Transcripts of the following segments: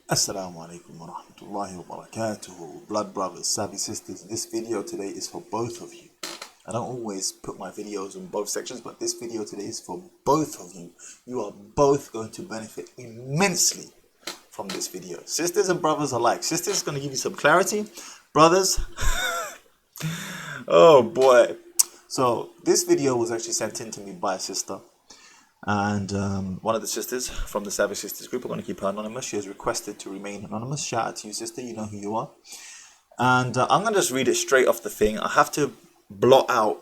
Assalamu alaikum wa rahmatullahi wa barakatuhu. Blood brothers, savvy sisters, this video today is for both of you. I don't always put my videos in both sections, but this video today is for both of you. You are both going to benefit immensely from this video. Sisters and brothers alike. Sisters is going to give you some clarity. Brothers, oh boy. So this video was actually sent in to me by a sister. And one of the sisters from the Savage Sisters group, I'm going to keep her anonymous. She has requested to remain anonymous. Shout out to you, sister. You know who you are. And I'm going to just read it straight off the thing. I have to blot out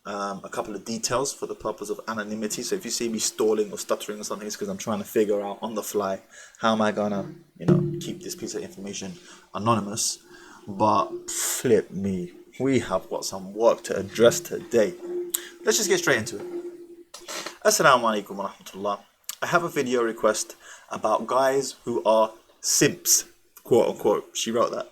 a couple of details for the purpose of anonymity. So if you see me stalling or stuttering or something, it's because I'm trying to figure out on the fly how am I going to, keep this piece of information anonymous. But flip me, we have got some work to address today. Let's just get straight into it. Assalamu alaikum wa rahmatullah. I have a video request about guys who are simps, quote unquote. She wrote that.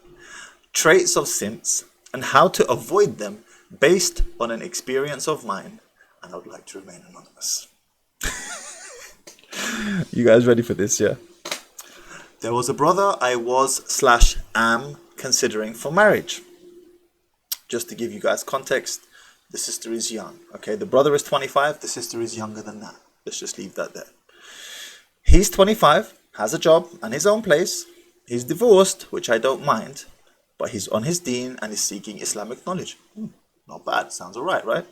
Traits of simps and how to avoid them based on an experience of mine. And I would like to remain anonymous. You guys ready for this, yeah? There was a brother I was/am considering for marriage. Just to give you guys context, the sister is young. Okay, the brother is 25, the sister is younger than that. Let's just leave that there. He's 25, has a job and his own place. He's divorced, which I don't mind, but he's on his deen and is seeking Islamic knowledge. Not bad, sounds alright, right?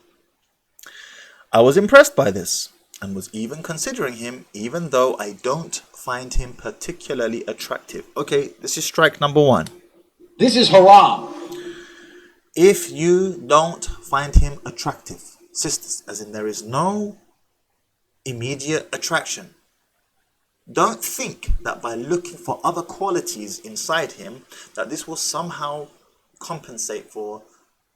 I was impressed by this and was even considering him, even though I don't find him particularly attractive. Okay, this is strike number one. This is haram. If you don't find him attractive, sisters, as in there is no immediate attraction, don't think that by looking for other qualities inside him that this will somehow compensate for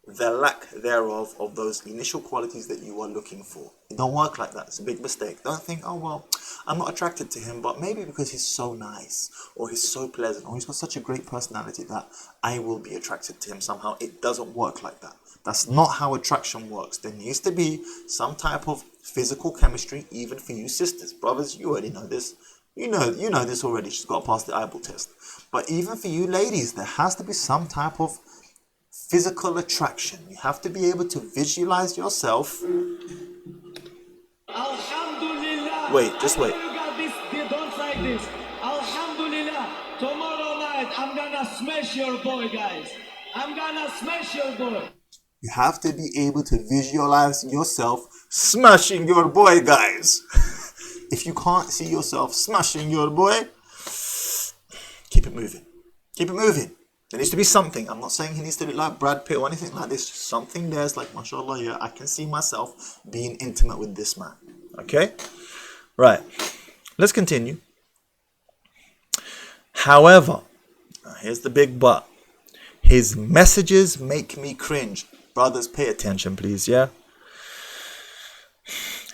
the lack thereof of those initial qualities that you are looking for. It don't work like that. It's a big mistake. Don't think, oh well, I'm not attracted to him, but maybe because he's so nice or he's so pleasant or he's got such a great personality that I will be attracted to him somehow. It doesn't work like that. That's not how attraction works. There needs to be some type of physical chemistry, even for you sisters. Brothers, you already know this. You know this already. She's got to pass the eyeball test. But even for you ladies, there has to be some type of physical attraction. You have to be able to visualize yourself. Alhamdulillah. Wait, just wait. You got this. Don't say this. Alhamdulillah. Tomorrow night, I'm gonna smash your boy, guys. I'm gonna smash your boy. You have to be able to visualize yourself smashing your boy, guys. If you can't see yourself smashing your boy, keep it moving. Keep it moving. There needs to be something. I'm not saying he needs to look like Brad Pitt or anything like this. Just something there's like, mashallah, yeah, I can see myself being intimate with this man. Okay? Right. Let's continue. However, here's the big but. His messages make me cringe. Brothers, pay attention, please, yeah?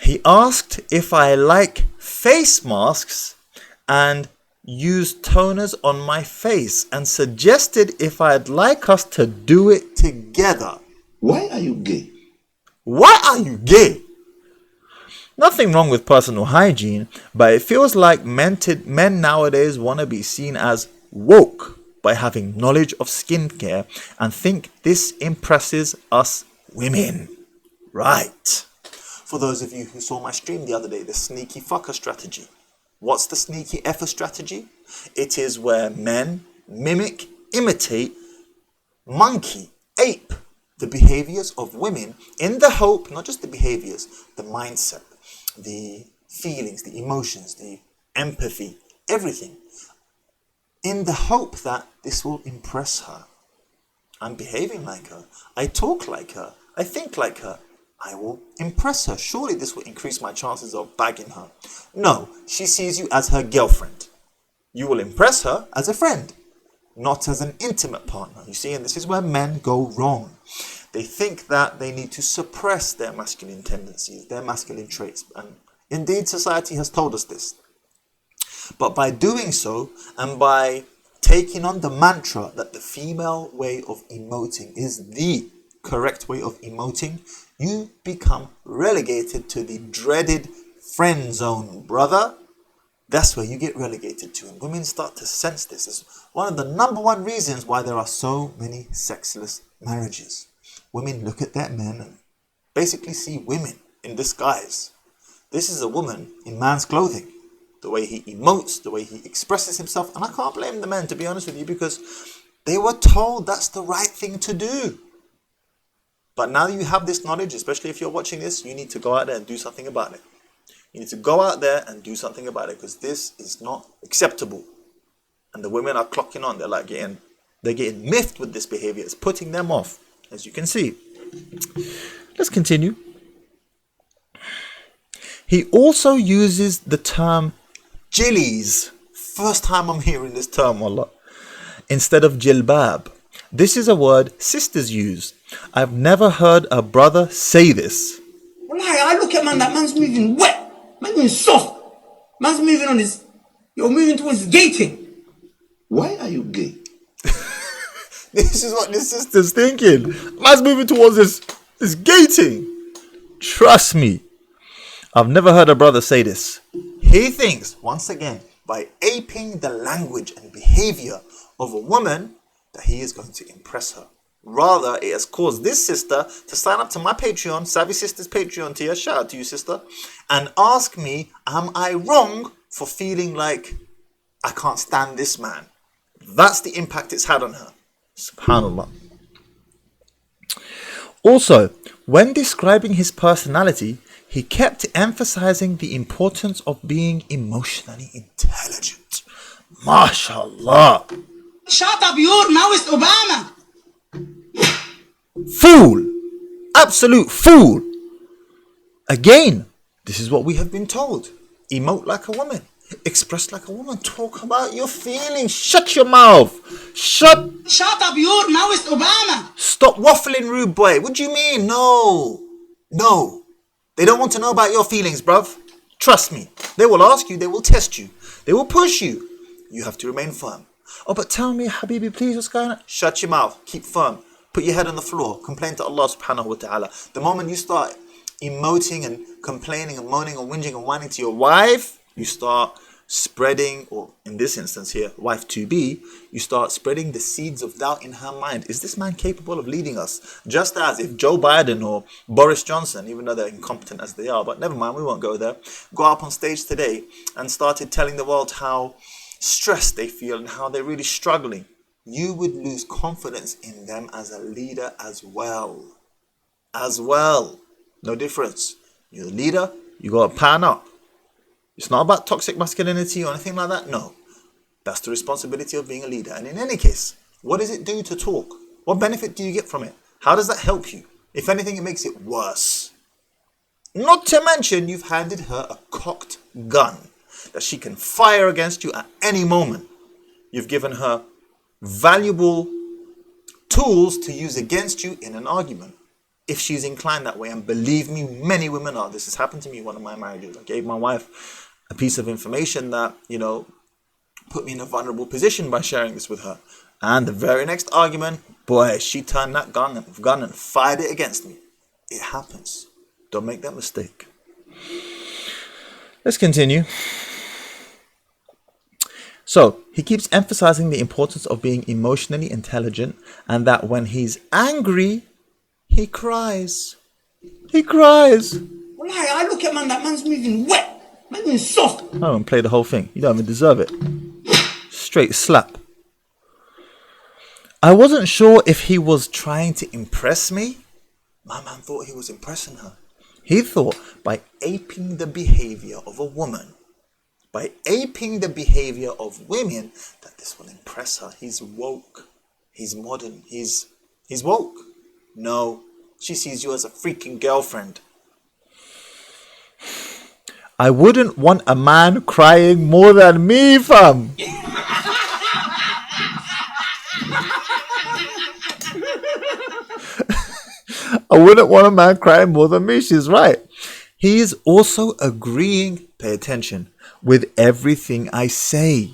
He asked if I like face masks and use toners on my face and suggested if I'd like us to do it together. Why are you gay? Why are you gay? Nothing wrong with personal hygiene, but it feels like men nowadays want to be seen as woke by having knowledge of skincare and think this impresses us women. Right. For those of you who saw my stream the other day, the sneaky fucker strategy. What's the sneaky effer strategy? It is where men mimic, imitate, monkey, ape the behaviors of women in the hope, not just the behaviors, the mindset, the feelings, the emotions, the empathy, everything, in the hope that this will impress her. I'm behaving like her. I talk like her. I think like her. I will impress her. Surely this will increase my chances of bagging her. No, she sees you as her girlfriend. You will impress her as a friend, not as an intimate partner. You see, and this is where men go wrong. They think that they need to suppress their masculine tendencies, their masculine traits. And indeed, society has told us this. But by doing so, and by taking on the mantra that the female way of emoting is the correct way of emoting, you become relegated to the dreaded friend zone, brother. That's where you get relegated to. And women start to sense this. It's one of the number one reasons why there are so many sexless marriages. Women look at their men and basically see women in disguise. This is a woman in man's clothing. The way he emotes, the way he expresses himself. And I can't blame the men, to be honest with you, because they were told that's the right thing to do. But now you have this knowledge, especially if you're watching this, you need to go out there and do something about it. You need to go out there and do something about it, because this is not acceptable. And the women are clocking on. They're getting miffed with this behavior. It's putting them off, as you can see. Let's continue. He also uses the term jillies. First time I'm hearing this term, wallah. Instead of jilbab. This is a word sisters use. I've never heard a brother say this. Wallahi, I look at man, that man's moving wet. Man's moving soft. Man's moving on his... You're moving towards gating. Why are you gay? This is what this sister's thinking. Man's moving towards this gating. Trust me. I've never heard a brother say this. He thinks, once again, by aping the language and behavior of a woman, that he is going to impress her. Rather, it has caused this sister to sign up to my Patreon, Savvy Sisters Patreon tier, shout out to you, sister, and ask me, am I wrong for feeling like I can't stand this man? That's the impact it's had on her. SubhanAllah. Also, when describing his personality, he kept emphasizing the importance of being emotionally intelligent. MashaAllah. Shut up, you're now it's Obama. Fool. Absolute fool. Again, this is what we have been told. Emote like a woman. Express like a woman. Talk about your feelings. Shut your mouth. Shut up, you're now it's Obama. Stop waffling, rude boy. What do you mean? No. They don't want to know about your feelings, bruv. Trust me. They will ask you. They will test you. They will push you. You have to remain firm. Oh, but tell me, Habibi, please, what's going on? Shut your mouth. Keep firm. Put your head on the floor. Complain to Allah subhanahu wa ta'ala. The moment you start emoting and complaining and moaning and whinging and whining to your wife, you start spreading, or in this instance here, wife to be, you start spreading the seeds of doubt in her mind. Is this man capable of leading us? Just as if Joe Biden or Boris Johnson, even though they're incompetent as they are, but never mind, we won't go there, go up on stage today and started telling the world how stressed they feel and how they're really struggling, you would lose confidence in them as a leader as well. No difference. You're the leader, you got to pan up. It's not about toxic masculinity or anything like that. No. That's the responsibility of being a leader. And in any case, what does it do to talk? What benefit do you get from it? How does that help you? If anything, it makes it worse. Not to mention, you've handed her a cocked gun that she can fire against you at any moment. You've given her valuable tools to use against you in an argument, if she's inclined that way. And believe me, many women are. This has happened to me in one of my marriages. I gave my wife a piece of information that, put me in a vulnerable position by sharing this with her. And the very next argument, boy, she turned that gun and fired it against me. It happens. Don't make that mistake. Let's continue. So, he keeps emphasizing the importance of being emotionally intelligent, and that when he's angry, he cries. He cries. Wallahi, I look at man, that man's moving wet. Man's moving soft. Oh, and play the whole thing. You don't even deserve it. Straight slap. I wasn't sure if he was trying to impress me. My man thought he was impressing her. He thought by aping the behavior of a woman, by aping the behavior of women, that this will impress her. He's woke. He's modern. He's woke. No, she sees you as a freaking girlfriend. I wouldn't want a man crying more than me, fam. I wouldn't want a man crying more than me. She's right. He is also agreeing, pay attention, with everything I say.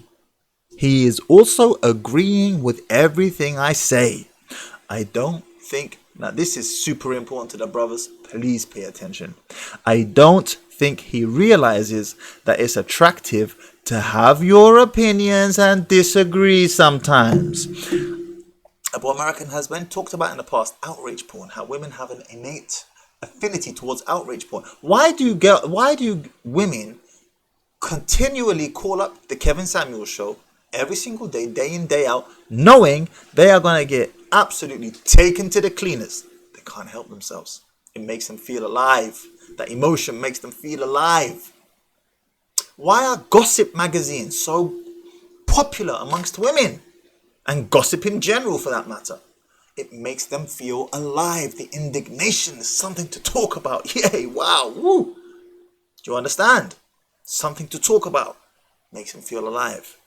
He is also agreeing with everything I say. I don't think, now this is super important to the brothers, please pay attention. I don't think he realizes that it's attractive to have your opinions and disagree sometimes. Abu American has been talked about in the past, outrage porn, how women have an innate affinity towards outrage porn. Why do women continually call up the Kevin Samuels show every single day, day in, day out, knowing they are going to get absolutely taken to the cleaners? They can't help themselves. It makes them feel alive. That emotion makes them feel alive. Why are gossip magazines so popular amongst women? And gossip in general, for that matter. It makes them feel alive. The indignation is something to talk about. Yay, wow, woo. Do you understand? Something to talk about. Makes them feel alive.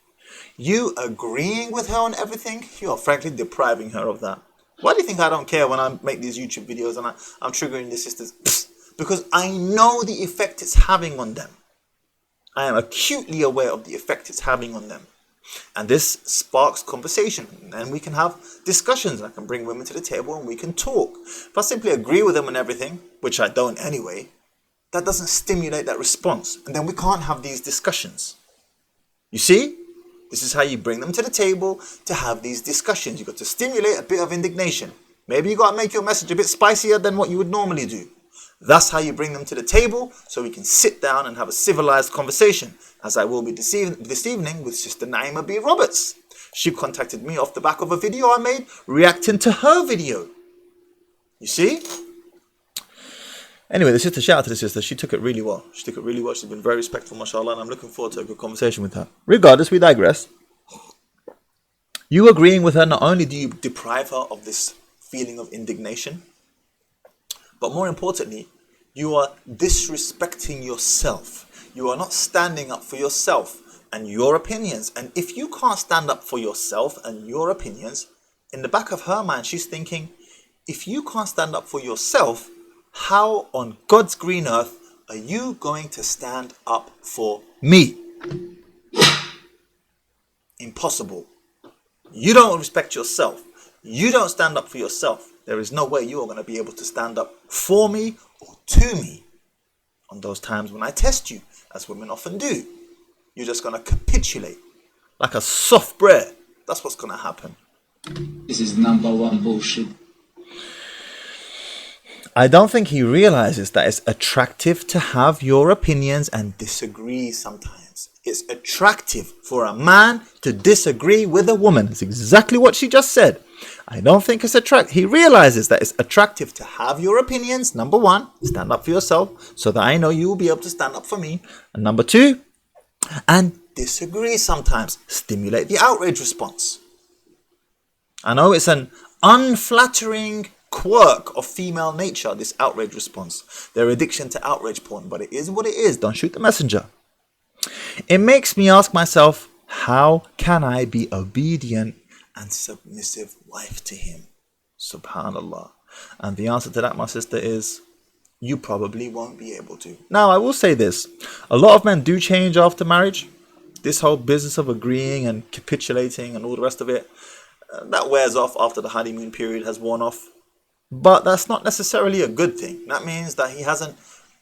You agreeing with her on everything, you are frankly depriving her of that. Why do you think I don't care when I make these YouTube videos and I'm triggering the sisters? Psst, because I know the effect it's having on them. I am acutely aware of the effect it's having on them. And this sparks conversation, and we can have discussions. I can bring women to the table and we can talk. If I simply agree with them on everything, which I don't anyway, that doesn't stimulate that response. And then we can't have these discussions. You see? This is how you bring them to the table to have these discussions. You've got to stimulate a bit of indignation. Maybe you got to make your message a bit spicier than what you would normally do. That's how you bring them to the table, so we can sit down and have a civilized conversation, as I will be this evening with Sister Naima B. Roberts. She contacted me off the back of a video I made reacting to her video. You see? Anyway, shout out to the sister. She took it really well. She's been very respectful, mashallah, and I'm looking forward to a good conversation with her. Regardless, we digress. You agreeing with her, not only do you deprive her of this feeling of indignation, but more importantly, you are disrespecting yourself. You are not standing up for yourself and your opinions. And if you can't stand up for yourself and your opinions, in the back of her mind, she's thinking, if you can't stand up for yourself, how on God's green earth are you going to stand up for me? Impossible. You don't respect yourself. You don't stand up for yourself. There is no way you are going to be able to stand up for me or to me on those times when I test you, as women often do. You're just going to capitulate like a soft bread. That's what's going to happen. This is number one bullshit. I don't think he realizes that it's attractive to have your opinions and disagree sometimes. It's attractive for a man to disagree with a woman. It's exactly what she just said. I don't think it's attractive. He realizes that it's attractive to have your opinions. Number one, stand up for yourself so that I know you will be able to stand up for me. And number two, and disagree sometimes. Stimulate the outrage response. I know it's an unflattering quirk of female nature, this outrage response. Their addiction to outrage porn. But it is what it is. Don't shoot the messenger. It makes me ask myself, how can I be obedient and submissive wife to him? Subhanallah. And the answer to that, my sister, is you probably won't be able to. Now, I will say this. A lot of men do change after marriage. This whole business of agreeing and capitulating and all the rest of it, that wears off after the honeymoon period has worn off. But that's not necessarily a good thing. That means that he hasn't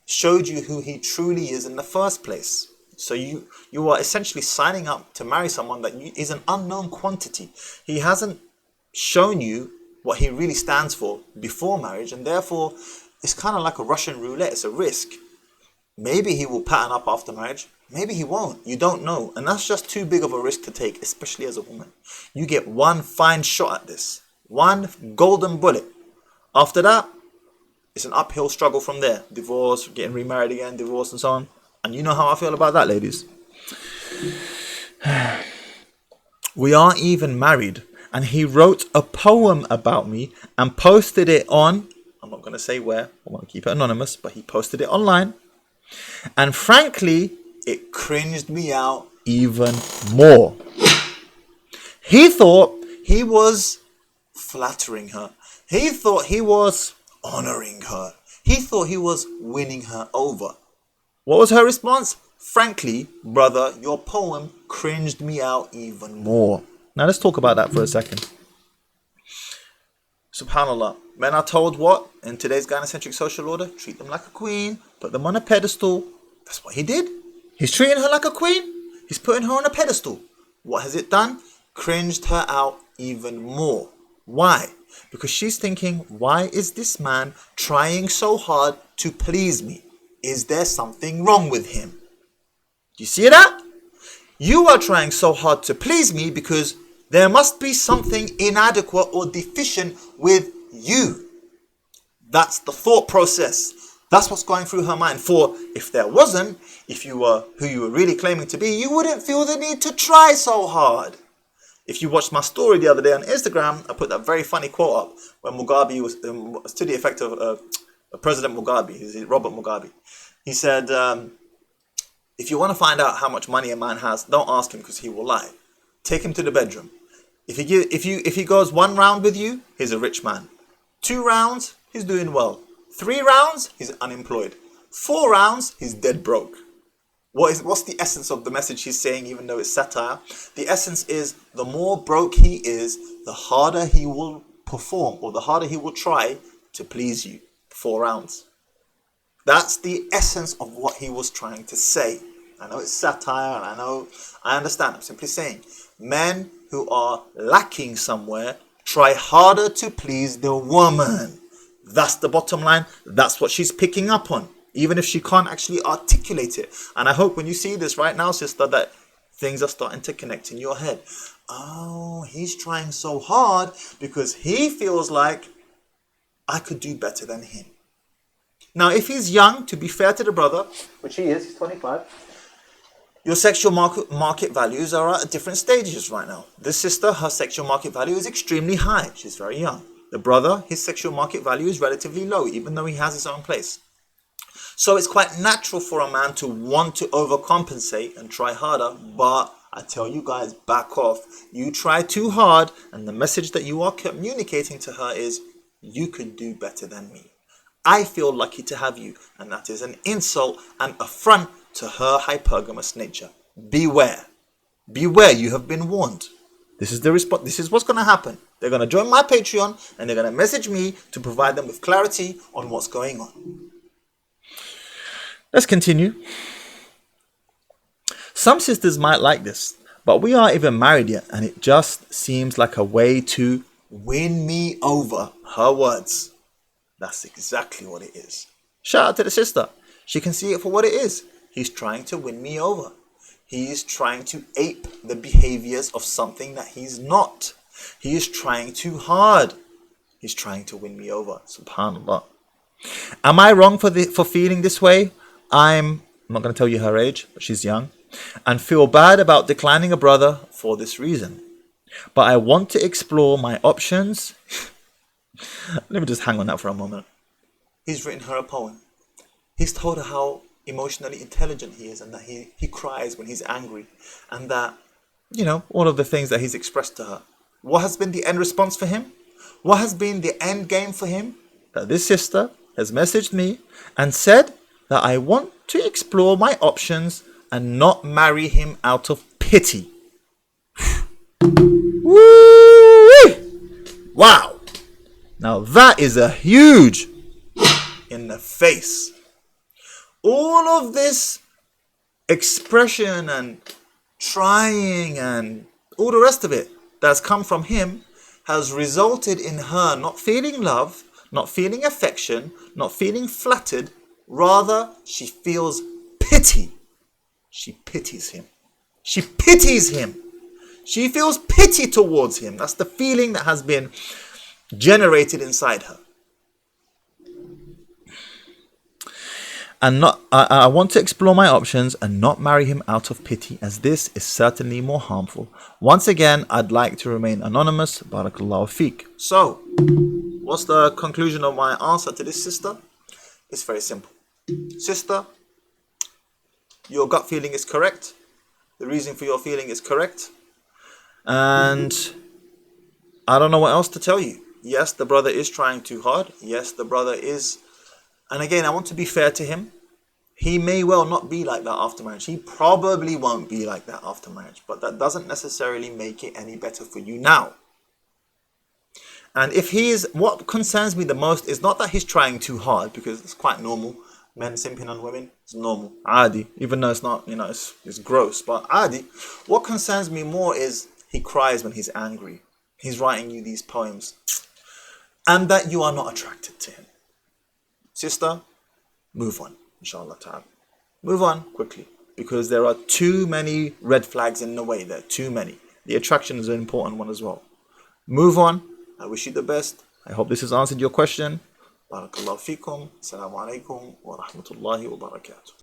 showed you who he truly is in the first place. So you are essentially signing up to marry someone that is an unknown quantity. He hasn't shown you what he really stands for before marriage, and therefore it's kind of like a Russian roulette. It's a risk. Maybe he will pattern up after marriage. Maybe he won't. You don't know. And that's just too big of a risk to take, especially as a woman. You get one fine shot at this. One golden bullet. After that, it's an uphill struggle from there. Divorce, getting remarried again, divorce and so on. And you know how I feel about that, ladies. We aren't even married. And he wrote a poem about me and posted it on, I'm not going to say where, I want to keep it anonymous, but he posted it online. And frankly, it cringed me out even more. He thought he was flattering her. He thought he was honoring her. He thought he was winning her over. What was her response? Frankly, brother, your poem cringed me out even more. Now let's talk about that for a second. Subhanallah. Men are told what? In today's gynocentric social order, treat them like a queen, put them on a pedestal. That's what he did. He's treating her like a queen. He's putting her on a pedestal. What has it done? Cringed her out even more. Why? Because she's thinking, why is this man trying so hard to please me? Is there something wrong with him? Do you see that? You are trying so hard to please me because there must be something inadequate or deficient with you. That's the thought process. That's what's going through her mind. For if there wasn't, if you were who you were really claiming to be, you wouldn't feel the need to try so hard. If you watched my story the other day on Instagram, I put that very funny quote up when Mugabe was to the effect of President Mugabe, Robert Mugabe. He said, if you want to find out how much money a man has, don't ask him because he will lie. Take him to the bedroom. If he goes 1 round with you, he's a rich man. 2 rounds, he's doing well. 3 rounds, he's unemployed. 4 rounds, he's dead broke. What's the essence of the message he's saying, even though it's satire? The essence is the more broke he is, the harder he will perform, or the harder he will try to please you. 4 rounds. That's the essence of what he was trying to say. I know it's satire, and I understand. I'm simply saying, men who are lacking somewhere try harder to please the woman. That's the bottom line. That's what she's picking up on, even if she can't actually articulate it. And I hope when you see this right now, sister, that things are starting to connect in your head. Oh, he's trying so hard because he feels like I could do better than him. Now, if he's young, to be fair to the brother, which he is, he's 25, your sexual market values are at different stages right now. This sister, her sexual market value is extremely high. She's very young. The brother, his sexual market value is relatively low, even though he has his own place. So it's quite natural for a man to want to overcompensate and try harder, but I tell you guys, back off. You try too hard, and the message that you are communicating to her is, you could do better than me. I feel lucky to have you, and that is an insult and affront to her hypergamous nature. Beware. Beware, you have been warned. This is the response. This is what's going to happen. They're going to join my Patreon, and they're going to message me to provide them with clarity on what's going on. Let's continue. Some sisters might like this, but we aren't even married yet, and it just seems like a way to win me over. Her words. That's exactly what it is. Shout out to the sister. She can see it for what it is. He's trying to win me over. He is trying to ape the behaviors of something that he's not. He is trying too hard. He's trying to win me over. SubhanAllah. Am I wrong for feeling this way? I'm not going to tell you her age, but she's young, and feel bad about declining a brother for this reason. But I want to explore my options. Let me just hang on that for a moment. He's written her a poem. He's told her how emotionally intelligent he is, and that he cries when he's angry, and that, all of the things that he's expressed to her. What has been the end response for him? What has been the end game for him? That this sister has messaged me and said that I want to explore my options and not marry him out of pity. Woo-wee! Wow. Now that is a huge in the face. All of this expression and trying and all the rest of it that's come from him has resulted in her not feeling love, not feeling affection, not feeling flattered. Rather, she feels pity. She pities him. She pities him. She feels pity towards him. That's the feeling that has been generated inside her. And I want to explore my options and not marry him out of pity, as this is certainly more harmful. Once again, I'd like to remain anonymous. Barakallahu feek. So, what's the conclusion of my answer to this sister? It's very simple. Sister, your gut feeling is correct. The reason for your feeling is correct. And I don't know what else to tell you. Yes, the brother is trying too hard. Yes, the brother is. And again, I want to be fair to him. He may well not be like that after marriage. He probably won't be like that after marriage. But that doesn't necessarily make it any better for you now. And if he is, what concerns me the most is not that he's trying too hard, because it's quite normal. Men simping on women is normal. Adi. Even though it's not, it's gross. But Adi. What concerns me more is he cries when he's angry. He's writing you these poems. And that you are not attracted to him. Sister, move on. Inshallah ta'ala. Move on quickly. Because there are too many red flags in the way. There are too many. The attraction is an important one as well. Move on. I wish you the best. I hope this has answered your question. Barakallahu fikum. Assalamu alaikum wa rahmatullahi wa barakatuh.